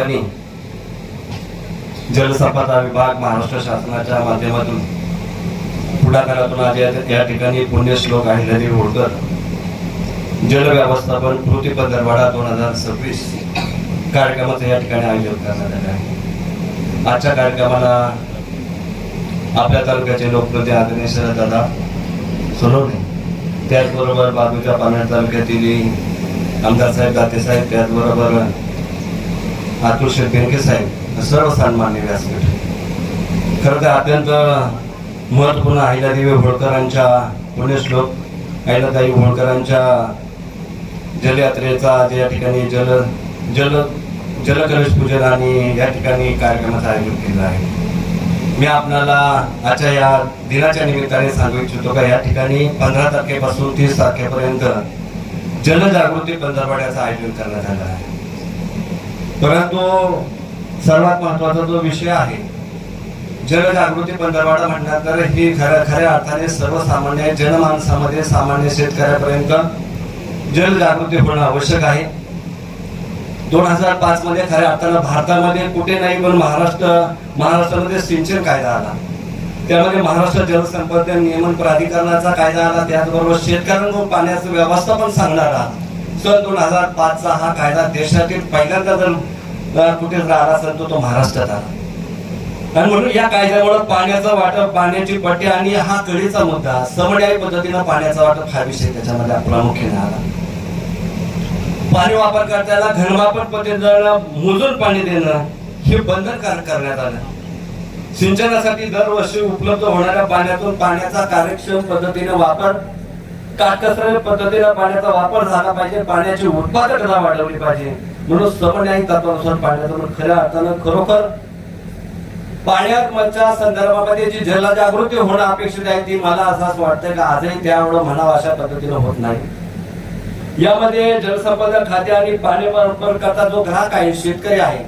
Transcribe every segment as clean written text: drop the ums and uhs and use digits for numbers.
ठिकाणी जलसंपदा विभाग महाराष्ट्र शासनाच्या माध्यमातून पुढाकारातून आज या ठिकाणी पुण्यश्लोक अहिल्यादेवी होळकर जल व्यवस्थापन कृती पंधरवडा 2026 कार्यक्रमाचं या ठिकाणी आयोजन करण्यात आले आहे। आजच्या कार्यक्रमाला आपल्या तालुक्याचे लोकप्रतिनिधी आदरणीय शरददादा सोनवणे, त्याचबरोबर बाजूच्या पालघर तालुक्यातील आमदार साहेब दाते साहेब, त्याचबरोबर अतुल शेटके साहेब, सर्व सन्माननीय व्यासपीठ। खरं तर अत्यंत महत्वपूर्ण अहिल्यादेवी होळकरांच्या पुण्यश्लोक अहिल्यादेवी होळकरांच्या जलयात्रेचा आज या ठिकाणी जलकलश पूजन आणि या ठिकाणी कार्यक्रमाचं आयोजन केलं आहे। मी आपणाला आजच्या या दिनाच्या निमित्ताने सांगू इच्छितो का या ठिकाणी 15 तारखेपासून 30 तारखेपर्यंत जनजागृती पंधरवड्याचं आयोजन करण्यात आलं आहे। परंतु सर्वात महत्वाचा जो विषय आहे जनजागृती पंधरवडा म्हणणार तर ही खऱ्या अर्थाने सर्वसामान्य जनमानसामध्ये सामान्य शेतकऱ्यापर्यंत जनजागृती होणं आवश्यक आहे। 2005 मध्ये खऱ्या अर्थानं भारतामध्ये कुठे नाही पण महाराष्ट्रामध्ये सिंचन कायदा आला, त्यामध्ये महाराष्ट्र जलसंपदा नियमन प्राधिकरणाचा कायदा आला, त्याचबरोबर शेतकऱ्यांकडून पाण्याचं व्यवस्थापन सांगणारा सन 2005 चा हा कायदा देशातील पहिल्यांदा जर कुठे आला असेल तो महाराष्ट्रात आला। आणि म्हणून या कायद्यामुळे पाण्याचं वाटप, पाण्याची पट्टी आणि हा कळीचा मुद्दा समन्वय पद्धतीने पाण्याचा वाटप हा विषय त्याच्यामध्ये प्रामुख्याने आला। पाणी वापरकर्त्याला घनमापन पद्धतीने मोजून पाणी देणं हे बंधनकारक करण्यात आलं। सिंचनासाठी दरवर्षी उपलब्ध होणाऱ्या पाण्यातून पाण्याचा कार्यक्षम पद्धतीने वापर, काटकसर पद्धतीने पाण्याचा वापर झाला पाहिजे, पाण्याची उत्पादकता वाढवली पाहिजे। म्हणून समन्वय तत्वानुसार पाण्यातून खऱ्या अर्थानं खरोखर पाण्याच्या संदर्भामध्ये जी जलजागृती होणं अपेक्षित आहे ती मला असं वाटतंय की आजही त्यावेळेला म्हणावं अशा पद्धतीने होत नाही। यामध्ये जलसंपदा खाते आणि पाणी वापरकर्ता जो ग्राहक आहे, शेतकरी आहे,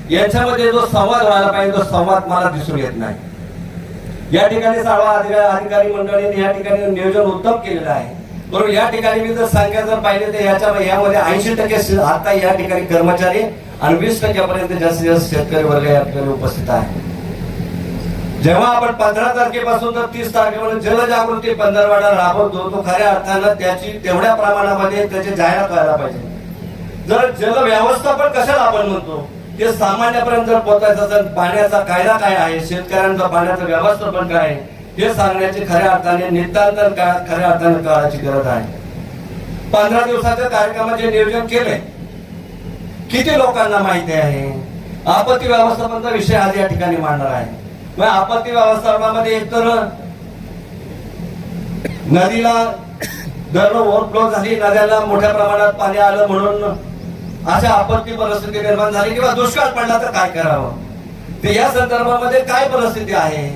यांच्यामध्ये जो संवाद व्हायला पाहिजे तो संवाद मला दिसून येत नाही। या ठिकाणी सर्व अधिकारी मंडळींनी या ठिकाणी नियोजन उत्तम केलेलं आहे, बरोबर। या ठिकाणी मी जर संख्या जर पाहिली तर यामध्ये 80% आता या ठिकाणी कर्मचारी आणि 20% पर्यंत जास्तीत जास्त शेतकरी वर्ग या ठिकाणी उपस्थित आहे। जेव्हा आपण 15 तारखेपासून तर 30 तारखेपर्यंत जलजागृती पंधरवडा राबवतो तो खऱ्या अर्थानं त्याची तेवढ्या प्रमाणामध्ये त्याची जाहिरात व्हायला पाहिजे। जर जल व्यवस्थापन कशाला आपण म्हणतो ते सामान्यपर्यंत जर पोहोचायचं असेल, पाण्याचा कायदा काय आहे, शेतकऱ्यांचं पाण्याचं व्यवस्थापन काय आहे हे सांगण्याची खऱ्या अर्थाने नितांत खऱ्या अर्थाने काळाची गरज आहे। 15 दिवसाच्या कार्यक्रमाचे नियोजन केले, किती लोकांना माहिती आहे? आपत्ती व्यवस्थापनाचा विषय आज या ठिकाणी मांडणार आहे। आपत्ती व्यवस्थापनामध्ये एकतर नदीला धरण ओव्हरफ्लो झाली, नद्याला मोठ्या प्रमाणात पाणी आलं म्हणून अशा आपत्ती परिस्थिती निर्माण झाली किंवा दुष्काळ पडला तर काय करावं, ते या संदर्भामध्ये काय परिस्थिती आहे,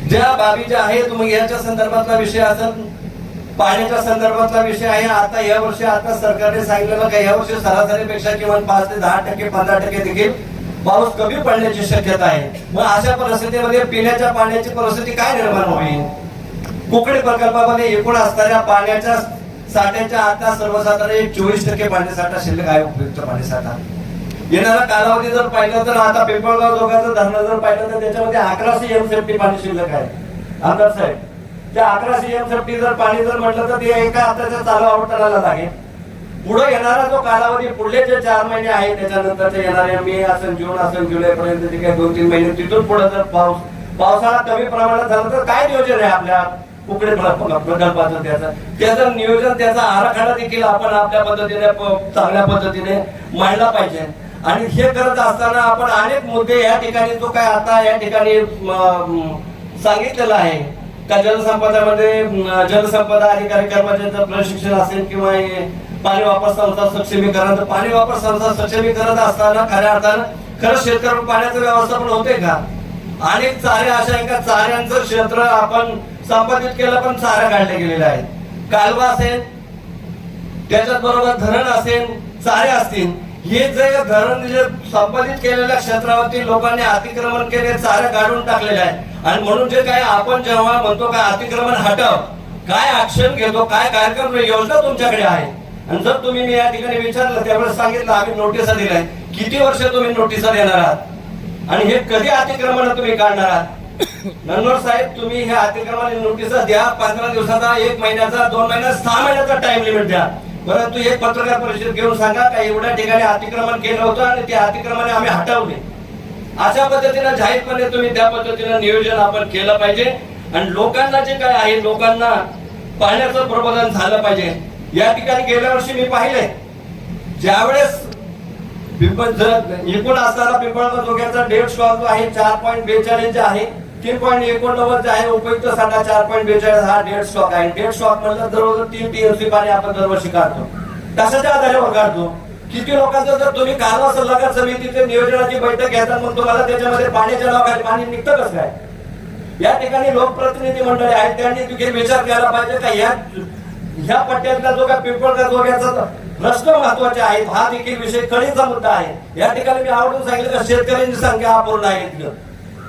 ज्या बाबी ज्या आहेत मग याच्या संदर्भातला विषय असेल, पाण्याच्या संदर्भातला विषय आहे। आता या वर्षी आता सरकारने सांगितलेलं का या वर्षी सरासरीपेक्षा किमान 5 ते 10% 15% देखील पाऊस कमी पडण्याची शक्यता आहे। मग अशा परिस्थितीमध्ये पिण्याच्या पाण्याची परिस्थिती काय निर्माण होईल? कोकणी प्रकल्पामध्ये एकूण असणाऱ्या पाण्याच्या साठ्याच्या आता सर्वसाधारण 24% पाणी साठा शिल्लक आहे, उपयुक्त पाणी साठा। येणारा कालावधी जर पाहिलं तर आता पिंपळगाव जोगाचं धरण जर पाहिलं तर त्याच्यामध्ये 1100 MCFT पाणी शिल्लक आहे। आमदार साहेब, त्या 1100 MCFT जर पाणी जर म्हटलं तर ते एका हाताच्या चालू अवतरणाला लागेल। पुढे येणारा जो कालावधी पुढले जे 4 महिने आहे त्याच्यानंतरचे येणारे मे असेल, जून असेल, जुलै पर्यंत जे काही 2-3 महिने, तिथून पुढे जर पावसाळा कमी प्रमाणात झाला तर काय नियोजन आहे आपल्या कुकडे प्रकल्पाचं? त्याचं नियोजन, त्याचा आराखडा देखील आपण आपल्या पद्धतीने चांगल्या पद्धतीने मांडला पाहिजे। आणि हे करत असताना आपण अनेक मुद्दे या ठिकाणी जो काय आता या ठिकाणी सांगितलेला आहे का जलसंपदामध्ये जलसंपदा अधिकारी कर्मचाऱ्यांचं प्रशिक्षण असेल किंवा पाणी वापर संस्था सक्षमीकरण, तर पाणी वापर संस्था सक्षमीकरण असताना खऱ्या अर्थानं खरंच शेतकऱ्यांना पाण्याचं व्यवस्थापन होते का? अनेक चारे अशा आहे का चाऱ्यांचं क्षेत्र आपण संपादित केलं पण चारा काढले गेलेले आहेत, कालवा असेल, त्याच्याच बरोबर धरण असेल, चारे असतील, हे जे धरण जे संपादित केलेल्या क्षेत्रावरती लोकांनी अतिक्रमण केले, चारे काढून टाकलेले आहे। आणि म्हणून जे काय आपण जेव्हा म्हणतो काय अतिक्रमण हटव, काय ऍक्शन घेतो, काय कार्यक्रम योजना तुमच्याकडे आहे? आणि जर तुम्ही मी या ठिकाणी विचारलं त्यावेळेस सांगितलं आम्ही नोटिसा दिलाय किती वर्ष तुम्ही नोटिसा देणार आहात आणि हे कधी अतिक्रमण तुम्ही काढणार आहात? नंदोर साहेब, तुम्ही हे अतिक्रमण नोटिसा द्या, 15 दिवसाचा, 1 महिन्याचा, 2 महिन्याचा, 6 महिन्याचा टाइम लिमिट द्या. परंतु एक पत्रकार परिषद घेऊन सांगा का एवढ्या ठिकाणी अतिक्रमण केलं होतं आणि ते अतिक्रमण आम्ही हटवले. अशा पद्धतीने जाहीरपणे तुम्ही त्या पद्धतीने नियोजन आपण केलं पाहिजे. आणि लोकांना जे काय आहे, लोकांना पाण्याचं प्रबोधन झालं पाहिजे. या ठिकाणी गेल्या वर्षी मी पाहिले, ज्यावेळेस एकूण असणारा पिंपळगाव जोग्याचा डेड स्टॉक जो आहे 4.42 आहे, 3.89 आहे, उपयुक्त साठा 4.42 हा डेड स्टॉक आहे. डेड स्टॉक म्हणलं जवळजवळ 3 टीएमसी पाणी आपण दरवर्षी काढतो. कशाच्या आधारावर काढतो? किती लोकांचं जर तुम्ही कारवा सल्लागार समितीचे नियोजनाची बैठक घेतात, मग तुम्हाला त्याच्यामध्ये पाण्याच्या नावाखाली पाणी निघतं कसं काय? या ठिकाणी लोकप्रतिनिधी मंडळी आहेत, त्यांनी देखील विचार केला पाहिजे का ह्या पट्ट्यातला जो काय पिंपळगाव जोग्याचा प्रश्न महत्वाचे आहेत, हा देखील विषय कळीचा मुद्दा आहे. या ठिकाणी मी आवडून सांगितलं का शेतकऱ्यांची संख्या अपूर्ण आहे.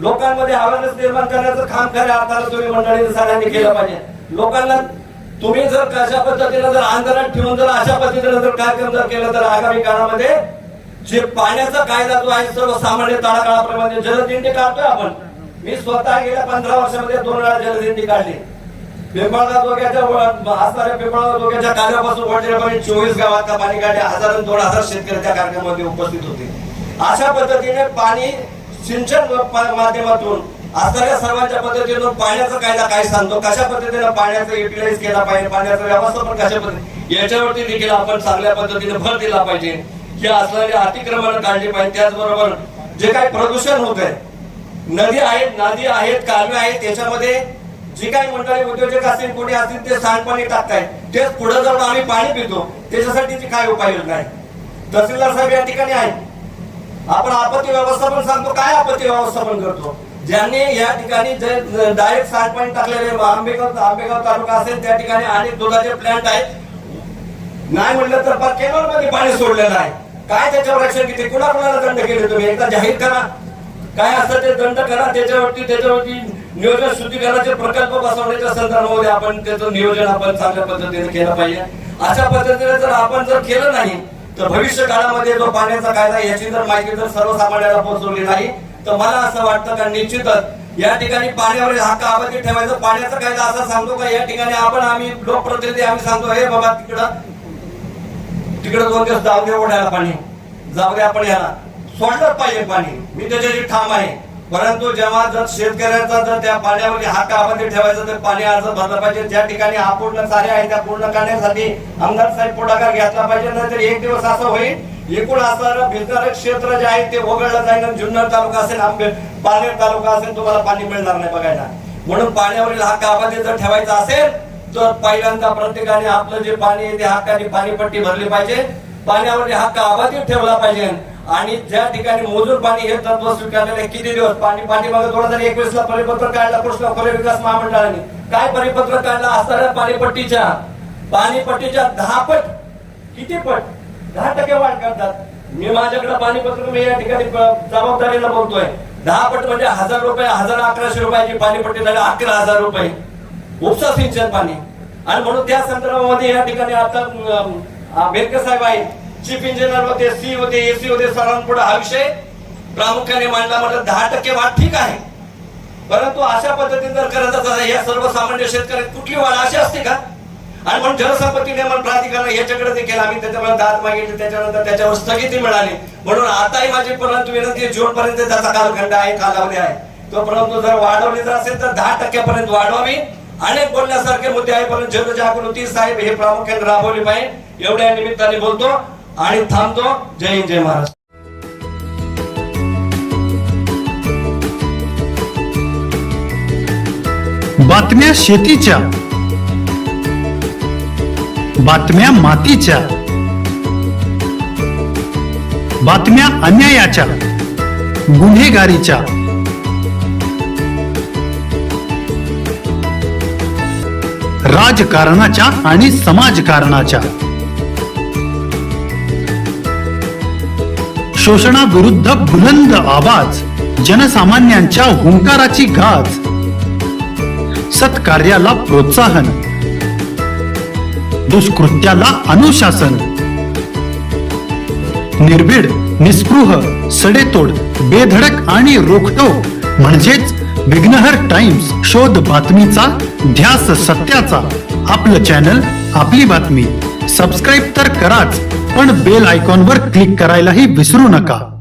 लोकांमध्ये अवेअरनेस निर्माण करण्याचं काम खऱ्या अर्थानं तुम्ही मंडळींनी सगळ्यांनी केलं पाहिजे. लोकांना तुम्ही जर कशा पद्धतीने जर आंदोलन ठेवून जर अशा पद्धतीने जर कार्यक्रम जर केलं तर आगामी काळामध्ये जे पाण्याचा कायदा जो आहे सर्वसामान्य तळागाळाप्रमाणे जलदिंडी काढतोय आपण. मी स्वतः गेल्या 15 वर्षामध्ये 2 वेळा जलदिंडी काढली. पिंपळगाव जोग्याच्या असणाऱ्या पिंपळगाव जोग्याच्या कार्यापासून वडजेपर्यंत 24 गावात पाणी काढले. 1000-2000 शेतकरी त्या कार्यक्रमामध्ये उपस्थित होते. अशा पद्धतीने पाणी सिंचन माध्यमातून असणाऱ्या सर्वांच्या पद्धतीने पाण्याचा कायदा काय सांगतो, कशा पद्धतीने पाण्याचं युटिलाइज केला पाहिजे, पाण्याचं व्यवस्थापन कशा पद्धतीने, याच्यावरती देखील आपण चांगल्या पद्धतीने भर दिला पाहिजे. की असणारी अतिक्रमण काढली पाहिजे. त्याचबरोबर जे काही प्रदूषण होत आहे, नदी आहेत, कालवे आहेत, त्याच्यामध्ये जे काही मंडळी उद्योजक असतील, कोणी असतील, ते सांडपाणी टाकतायत. तेच पुढे जाऊन आम्ही पाणी पितो. त्याच्यासाठीची काय उपाययोजना आहे? तहसीलदार साहेब या ठिकाणी आहेत. आपण आपत्ती व्यवस्थापन सांगतो, काय आपत्ती व्यवस्थापन करतो? ज्यांनी या ठिकाणी डायरेक्ट सांडपाणी टाकलेले आंबेगाव तालुका असेल, त्या ठिकाणी अनेक दुधाचे प्लांट आहेत. नाही म्हणलं तर केवळ मध्ये पाणी सोडलेलं आहे. काय त्याच्यावर ऍक्शन किती, कुणाला दंड केले तुम्ही? एकदा जाहीर करा, काय असं ते दंड करा. त्याच्यावरती नियोजन शुद्धीकरणाचे प्रकल्प बसवण्याच्या संदर्भामध्ये आपण त्याचं नियोजन आपण चांगल्या पद्धतीने केलं पाहिजे. अशा पद्धतीने जर आपण जर केलं नाही तर भविष्य काळामध्ये जो पाण्याचा कायदा याची जर माहिती जर सर्वसामान्याला पोहोचवली नाही तर मला असं वाटतं का निश्चितच या ठिकाणी पाण्यावर हक्क अबाधित ठेवायचं. पाण्याचा कायदा असा सांगतो का या ठिकाणी आम्ही लोकप्रतिनिधी आम्ही सांगतो, हे बाबा तिकडं 2 दिवस जाऊ दे, ओढ्याला पाणी जाऊ दे, आपण याला सोडलंच पाहिजे पाणी. मी त्याच्याशी ठाम आहे. परंतु जेव्हा जर शेतकऱ्याचा जर त्या पाण्यावर हक्क अबाधित ठेवायचा तर पाणी अर्ज भरला पाहिजे. ज्या ठिकाणी अपूर्ण कार्य आहे त्या पूर्ण करण्यासाठी आमदार साहेब पुढाकार घेतला पाहिजे. नंतर एक दिवस असं होईल, एकूण असणारं भिजणारं क्षेत्र जे आहे ते वगळलं जाईल. जुन्नर तालुका असेल, पारनेर तालुका असेल, तुम्हाला पाणी मिळणार नाही बघायला. म्हणून पाण्यावरील हक्क अबाधित जर ठेवायचा असेल तर पहिल्यांदा प्रत्येकाने आपलं जे पाणी आहे ते हक्काने पाणीपट्टी भरली पाहिजे. पाण्यावरील हक्क अबाधित ठेवला पाहिजे. आणि ज्या ठिकाणी मोजून पाणी हे तत्व स्वीकारलेले किती दिवस पाणी मग 2021 ला परिपत्रक काढला कृष्णा खोरे विकास महामंडळाने. काय परिपत्रक काढला? असणाऱ्या पाणीपट्टीच्या 10 पट, किती पट? 10% वाढ करतात. मी माझ्याकडे पाणीपत्रक मी या ठिकाणी जबाबदारीला बोलतोय. 10 पट म्हणजे 1000 रुपये, 1100 रुपयाची पाणीपट्टी झाली 11,000 रुपये उपसा सिंचन पाणी. आणि म्हणून त्या संदर्भामध्ये या ठिकाणी आता बेरकर साहेब आहेत, चीफ इंजिनियर होते, सी होते, एसी होते, सर्वांपुढे हा विषय प्रामुख्याने मांडला. म्हटलं 10% वाढ ठीक आहे, परंतु अशा पद्धतीने जर करत असेल या सर्वसामान्य शेतकरी कुठली वाढ अशी असते का? आणि म्हणून जलसंपत्ती नियमन प्राधिकरण याच्याकडे देखील आम्ही त्याच्यामध्ये दाद मागितली, त्याच्यानंतर त्याच्यावर स्थगिती मिळाली. म्हणून आताही माझी परंतु विनंती, जून पर्यंत त्याचा कालखंड आहे, कालावधी आहे, तो परंतु जर वाढवली जर असेल तर 10% पर्यंत वाढवावी. अनेक बोलण्यासारखे मुद्दे आहे, परंतु जनजागृती साहेब हे प्रामुख्याने राबवली पाहिजे. एवढ्या निमित्ताने बोलतो आणि थांबतो. जय हिंद, जय महाराष्ट्र. बातम्या शेतीच्या, बातम्या मातीच्या, बातम्या अन्यायाच्या, गुन्हेगारीच्या, राजकारणाच्या आणि समाजकारणाच्या, शोषणाविरुद्ध बुलंद आवाज, जनसामान्यांच्या हुंकाराची गाज, सत्कार्याला प्रोत्साहन, दुष्कृत्याला अनुशासन, निर्भीड निस्पृह, सडेतोड, बेधडक आणि रोखटोक म्हणजेच विघ्नहर टाइम्स. शोध बातमीचा, ध्यास सत्याचा. आपलं चॅनल, आपली बातमी. सबस्क्राईब तर कराच, पण बेल आयकॉनवर क्लिक करायलाही विसरू नका.